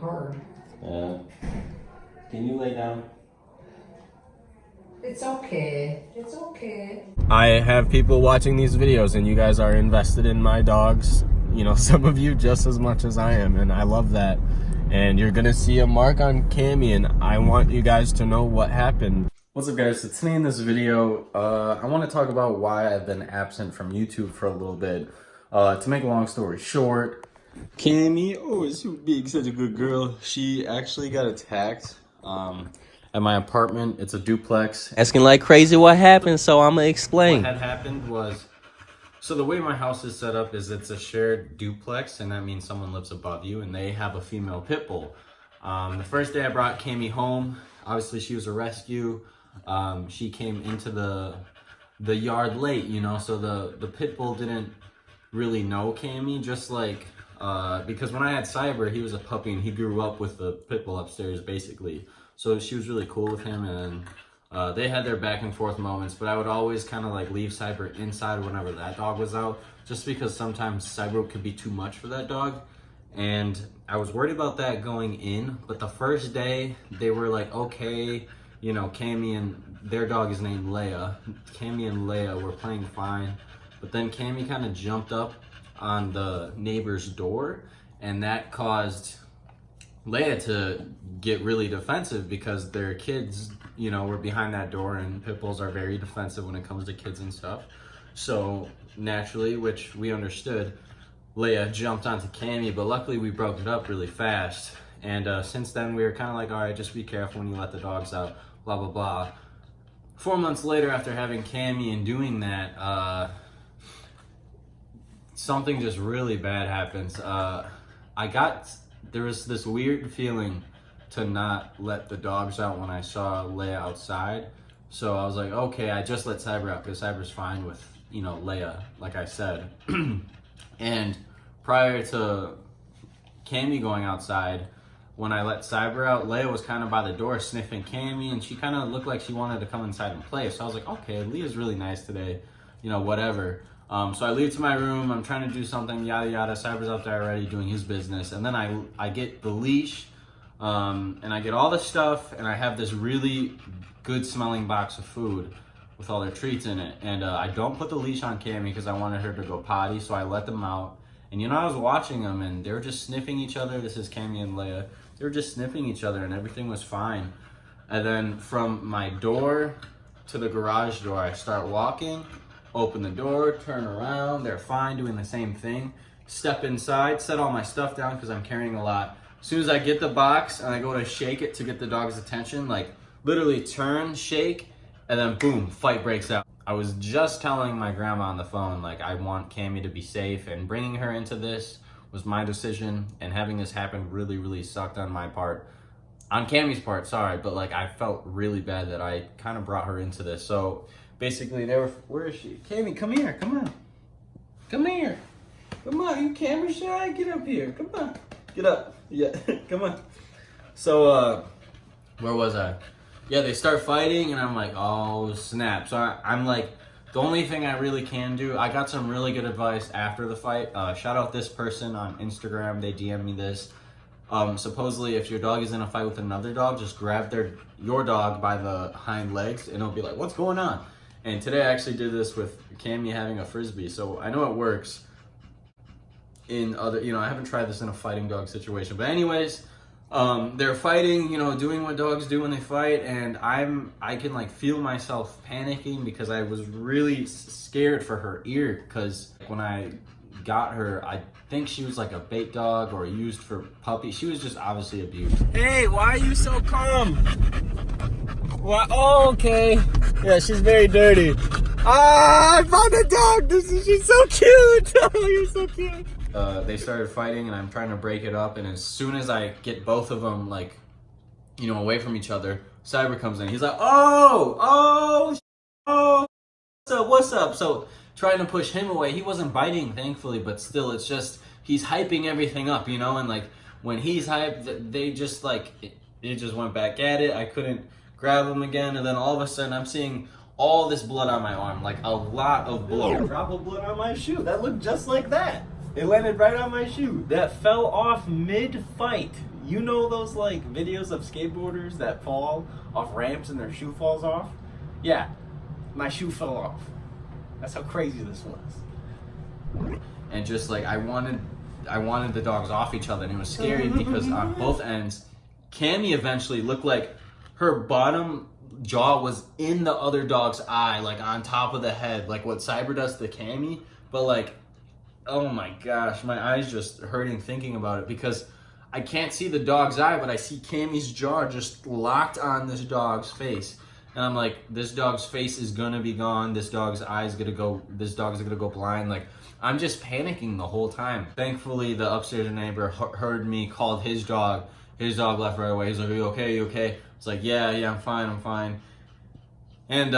hard. Can you lay down? It's okay. It's okay. I have people watching these videos and you guys are invested in my dogs. You know, some of you just as much as I am, and I love that. And you're gonna see a mark on Cammy, and I want you guys to know what happened. What's up, guys? So today in this video, I want to talk about why I've been absent from YouTube for a little bit. To make a long story short, Cammy, oh, she's being such a good girl. She actually got attacked at my apartment. It's a duplex. Asking like crazy what happened, so I'm gonna explain. What had happened was, so the way my house is set up is it's a shared duplex, and that means someone lives above you, and they have a female pit bull. The first day I brought Cammy home, obviously she was a rescue. She came into the yard late, you know, so the pit bull didn't really know Cammy, just like, because when I had Cyber, he was a puppy and he grew up with the pit bull upstairs basically. So she was really cool with him, and they had their back and forth moments, but I would always kind of like leave Cyber inside whenever that dog was out, just because sometimes Cyber could be too much for that dog. And I was worried about that going in, but the first day they were like, okay, you know, Cammy and their dog is named Leia. Cammy and Leia were playing fine, but then Cammy kind of jumped up on the neighbor's door, and that caused Leia to get really defensive because their kids, you know, were behind that door, and pit bulls are very defensive when it comes to kids and stuff. So naturally, which we understood, Leia jumped onto Cammy, but luckily we broke it up really fast. And since then we were kind of like, all right, just be careful when you let the dogs out, blah, blah, blah. 4 months later, after having Cammy and doing that, something just really bad happens. There was this weird feeling to not let the dogs out when I saw Leia outside. So I was like, okay, I just let Cyber out because Cyber's fine with, you know, Leia, like I said. And prior to Cammy going outside, when I let Cyber out, Leia was kind of by the door sniffing Cammy, and she kind of looked like she wanted to come inside and play. So I was like, okay, Leah's really nice today, you know, whatever. So I leave to my room, I'm trying to do something, yada yada. Cyber's up there already doing his business, and then I get the leash, and I get all the stuff, and I have this really good smelling box of food with all their treats in it. And I don't put the leash on Cammy because I wanted her to go potty, so I let them out. And you know, I was watching them, and they were just sniffing each other. This is Cammy and Leia. They were just sniffing each other, and everything was fine. And then from my door to the garage door, I start walking, open the door, turn around, they're fine, doing the same thing. Step inside, set all my stuff down because I'm carrying a lot. As soon as I get the box and I go to shake it to get the dog's attention, like literally turn, shake, and then boom, fight breaks out. I was just telling my grandma on the phone, like, I want Cammy to be safe, and bringing her into this was my decision, and having this happen really, really sucked on my part. On Cammy's part, sorry, but like I felt really bad that I kind of brought her into this. So basically they were, where is she? Cammy, come here, come on. Come here. Come on, you camera shy? Get up here, come on. Get up, yeah, come on. So, where was I? Yeah, they start fighting, and I'm like, oh, snap. So I'm like, the only thing I really can do, I got some really good advice after the fight. Shout out this person on Instagram, they DM'd me this. Supposedly, if your dog is in a fight with another dog, just grab your dog by the hind legs, and it'll be like, what's going on? And today I actually did this with Cammy having a Frisbee, so I know it works in other, you know, I haven't tried this in a fighting dog situation. But anyways, they're fighting, you know, doing what dogs do when they fight, and I can like feel myself panicking because I was really scared for her ear, because when I got her, I think she was like a bait dog or used for puppy. She was just obviously abused. Hey, why are you so calm? What? Oh, okay. Yeah, she's very dirty. Ah, I found a dog. She's so cute. Oh, you're so cute. They started fighting, and I'm trying to break it up, and as soon as I get both of them, like, you know, away from each other, Cyber comes in. He's like, oh, what's up? So trying to push him away. He wasn't biting, thankfully, but still, it's just, he's hyping everything up, you know, and like, when he's hyped, they just like, it just went back at it. I couldn't grab him again, and then all of a sudden, I'm seeing all this blood on my arm, like a lot of blood. A drop of blood on my shoe. That looked just like that. It landed right on my shoe. That fell off mid-fight. You know those like videos of skateboarders that fall off ramps and their shoe falls off? Yeah, my shoe fell off. That's how crazy this was. And just like I wanted the dogs off each other, and it was scary because on both ends, Cammy eventually looked like her bottom jaw was in the other dog's eye, like on top of the head, like what Cyber does to Cammy. But like, oh my gosh, my eye's just hurting thinking about it because I can't see the dog's eye, but I see Cammy's jaw just locked on this dog's face. And I'm like, this dog's face is gonna be gone. This dog's gonna go blind. Like, I'm just panicking the whole time. Thankfully, the upstairs neighbor heard me, called his dog. His dog left right away. He's like, "Are you okay? You okay?" It's like, yeah, I'm fine. And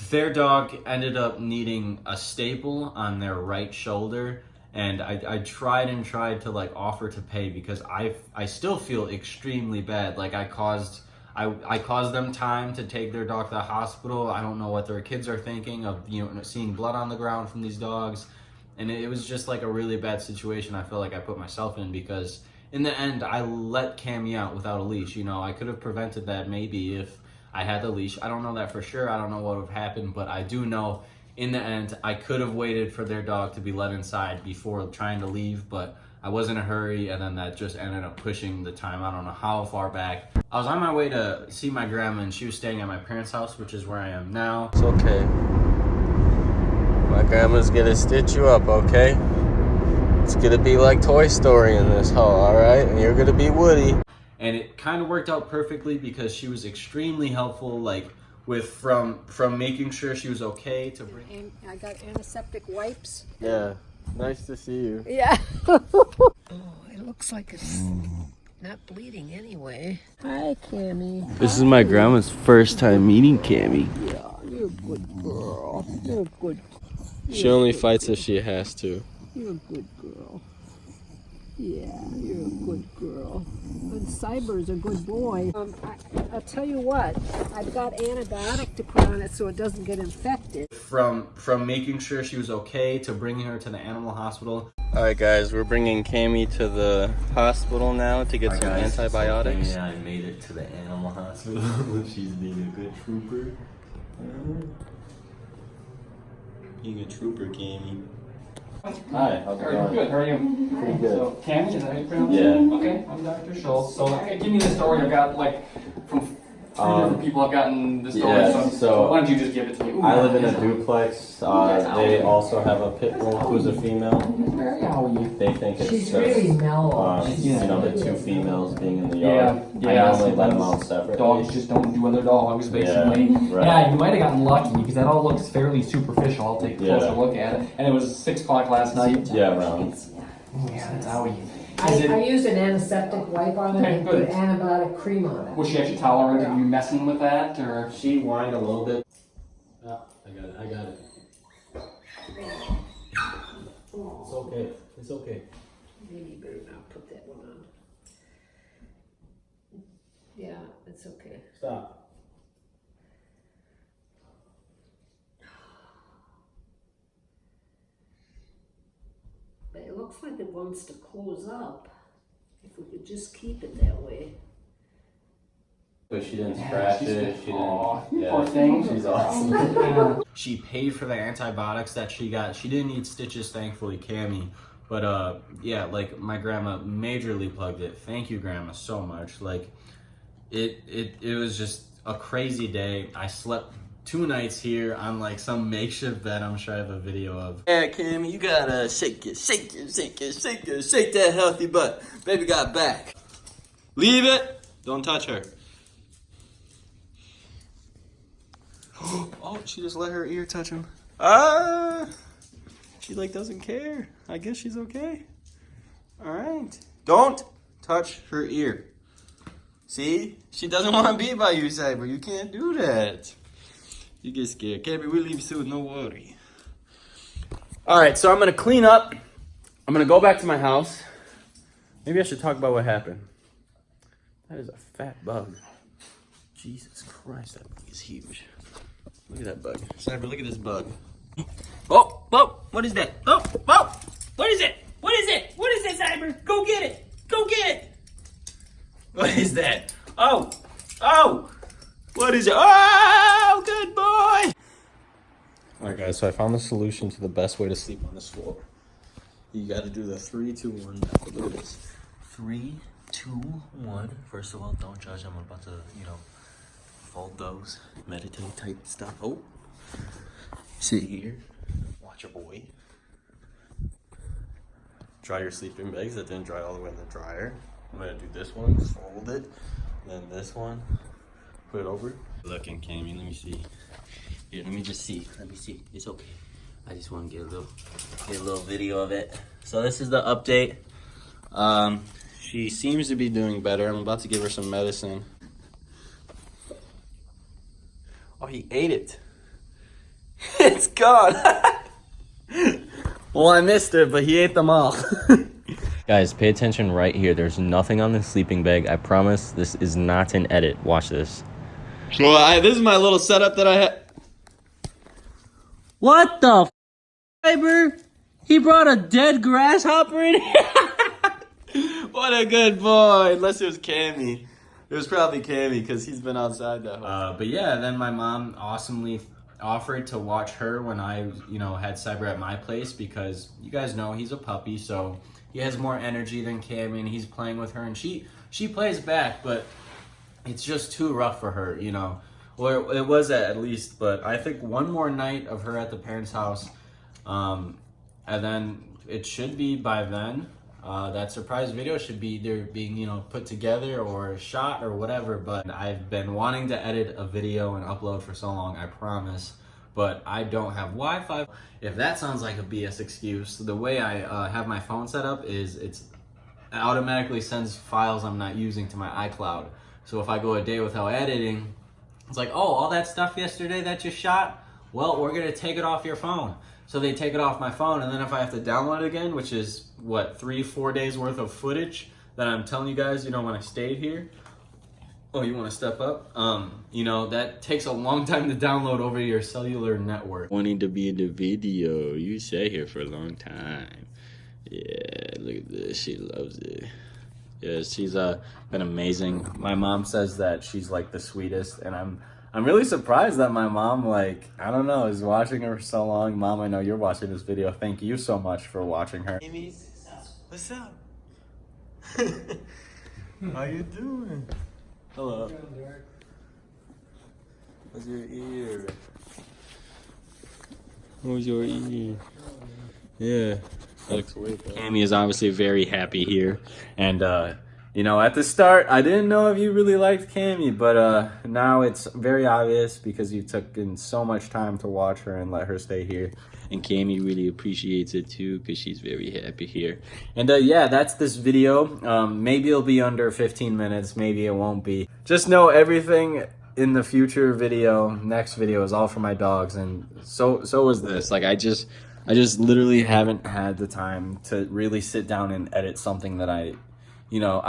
their dog ended up needing a staple on their right shoulder. And I tried to like offer to pay because I still feel extremely bad. Like I caused them time to take their dog to the hospital. I don't know what their kids are thinking of, seeing blood on the ground from these dogs. And it was just like a really bad situation I feel like I put myself in because in the end, I let Cammy out without a leash. I could have prevented that maybe if I had the leash. I don't know that for sure. I don't know what would have happened, but I do know in the end, I could have waited for their dog to be let inside before trying to leave, but I was in a hurry, and then that just ended up pushing the time. I don't know how far back. I was on my way to see my grandma, and she was staying at my parents' house, which is where I am now. It's okay. My grandma's gonna stitch you up, okay? It's gonna be like Toy Story in this hole, alright? And you're gonna be Woody. And it kind of worked out perfectly because she was extremely helpful, like from making sure she was okay to bring. And I got antiseptic wipes. Yeah, nice to see you. Yeah. Oh, it looks like it's not bleeding anyway. Hi, Cammy. This is my grandma's first time meeting Cammy. Yeah, you're a good girl. You're good. She only fights if she has to. You're a good girl. Yeah, you're a good girl. And Cyber's a good boy. I'll tell you what, I've got antibiotic to put on it so it doesn't get infected. From making sure she was okay to bringing her to the animal hospital. Alright guys, we're bringing Cammy to the hospital now to get some antibiotics. Yeah, I made it to the animal hospital. She's being a good trooper. Being a trooper, Cammy. Hi, how's it going? Good, how are you? Pretty good. So, Cammy, is that how you pronounce Yeah. it? Okay, I'm Dr. Schultz. So, give me the story. I've got, from three different people I've gotten the story. yeah, so why don't you just give it to me? Ooh, I live in a duplex. They also have a pitbull who's a female. How are you? They think it's She's just, really mellow. the two females being in the yard. Yeah, I normally let them sometimes out separately. Dogs just don't do other dogs, basically. Yeah, right. Yeah, you might have gotten lucky because that all looks fairly superficial. I'll take a closer Yeah. look at it. And it was 6 o'clock last night. Yeah, around. Yeah, that's how you. I used an antiseptic wipe on it Okay, and good. put antibiotic cream on it. Was she actually tolerant of you messing with that, or? She whined a little bit. Oh, I got it. It's okay. It's okay. Maybe you better not put that one on. Yeah, it's okay. Stop. But it looks like it wants to close up. If we could just keep it that way. But she didn't scratch it. She Aw, didn't. poor thing. She's awesome. She paid for the antibiotics that she got. She didn't need stitches, thankfully, Cammy. But yeah, like my grandma majorly plugged it. Thank you, Grandma, so much. Like it was just a crazy day. I slept 2 nights here on like some makeshift bed. I'm sure I have a video of. Yeah, Cammy, you gotta shake that healthy butt. Baby got back. Leave it. Don't touch her. Oh, she just let her ear touch him. She like doesn't care. I guess she's okay. All right. Don't touch her ear. See? She doesn't want to be by your side, but you can't do that. You get scared. Cammy, we'll leave soon. No worry. All right, so I'm going to clean up. I'm going to go back to my house. Maybe I should talk about what happened. That is a fat bug. Jesus Christ, that bug is huge. Look at that bug. Cyber, look at this bug. Oh, what is that? Oh, what is it? What is it? What is it, Cyber? Go get it. Go get it. What is that? Oh! Oh! What is it? Oh, good boy! Alright guys, so I found the solution to the best way to sleep on this floor. You gotta do the 3, 2, 1 method. Look at this. 3, 2, 1. First of all, don't judge. I'm about to, fold those. Meditate type stuff. Oh. Sit here. Watch a boy. Dry your sleeping bags that didn't dry all the way in the dryer. I'm gonna do this one, fold it. Then this one, put it over. Look in Cammy, let me see. Here, let me just see. Let me see. It's okay. I just want to get a little video of it. So this is the update. She seems to be doing better. I'm about to give her some medicine. Oh, he ate it. It's gone. Well, I missed it, but he ate them all. Guys, pay attention right here. There's nothing on the sleeping bag. I promise this is not an edit. Watch this. Well, this is my little setup that I had. What the fiber? He brought a dead grasshopper in here? What a good boy. Unless it was Cammy. It was probably Cammy because he's been outside that whole time. But yeah, then my mom awesomely offered to watch her when I, had Cyber at my place because you guys know he's a puppy, so he has more energy than Cammy and he's playing with her and she plays back, but it's just too rough for her, Well, it was at least, but I think one more night of her at the parents' house, and then it should be by then. That surprise video should be either being, put together or shot or whatever, but I've been wanting to edit a video and upload for so long, I promise, but I don't have Wi-Fi. If that sounds like a BS excuse, the way I have my phone set up is it automatically sends files I'm not using to my iCloud. So if I go a day without editing, it's like, oh, all that stuff yesterday that you shot, well, we're gonna take it off your phone. So they take it off my phone, and then if I have to download it again, which is, 3-4 days worth of footage that I'm telling you guys, when I stayed here. Oh, you wanna step up? That takes a long time to download over your cellular network. Wanting to be in the video. You stay here for a long time. Yeah, look at this. She loves it. Yeah, she's been amazing. My mom says that she's like the sweetest, and I'm really surprised that my mom, is watching her for so long. Mom, I know you're watching this video. Thank you so much for watching her. Amy, what's up? How you doing? Hello. What's your ear? What's your ear? Yeah. Cammy is obviously very happy here, and at the start I didn't know if you really liked Cammy, but now it's very obvious because you took in so much time to watch her and let her stay here, and Cammy really appreciates it too because she's very happy here. And yeah, that's this video. Maybe it'll be under 15 minutes, maybe it won't be. Just know everything in the future next video is all for my dogs, and so is this. I just literally haven't had the time to really sit down and edit something that I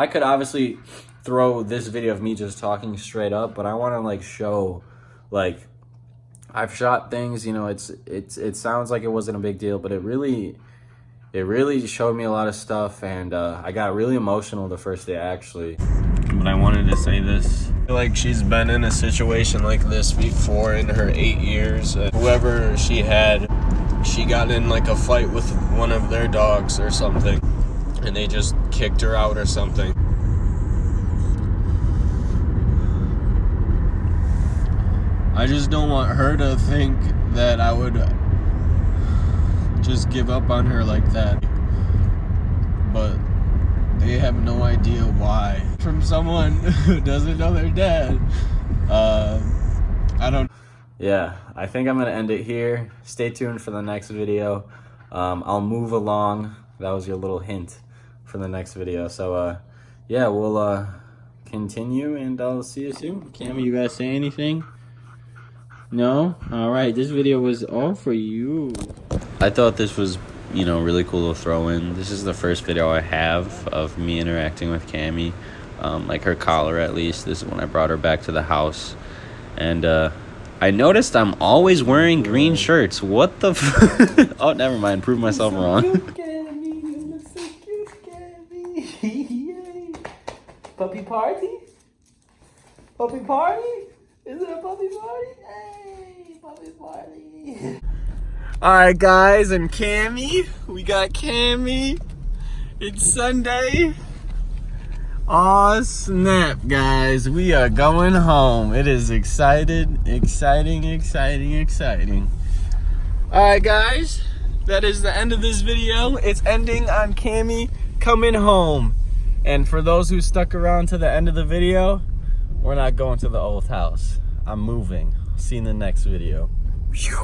could obviously throw this video of me just talking straight up, but I want to show, I've shot things, it sounds like it wasn't a big deal, but it really showed me a lot of stuff, and I got really emotional the first day actually. But I wanted to say this. I feel like she's been in a situation like this before in her 8 years. Whoever she had, she got in a fight with one of their dogs or something, and they just kicked her out or something. I just don't want her to think that I would just give up on her like that. But they have no idea why. From someone who doesn't know their dad. I don't. Yeah, I think I'm gonna end it here. Stay tuned for the next video. I'll move along. That was your little hint for the next video. So yeah, we'll continue, and I'll see you soon. Cammy, you guys say anything? No? Alright, this video was all for you. I thought this was, really cool to throw in. This is the first video I have of me interacting with Cammy. Her collar at least. This is when I brought her back to the house. And I noticed I'm always wearing green shirts. What the f- Oh, never mind. Proved myself wrong. Puppy party? Puppy party? Is it a puppy party? Hey, puppy party. Alright guys, and Cammy. We got Cammy. It's Sunday. Aw, snap, guys. We are going home. It is exciting. Alright guys, that is the end of this video. It's ending on Cammy coming home. And for those who stuck around to the end of the video, we're not going to the old house. I'm moving. See you in the next video. Phew.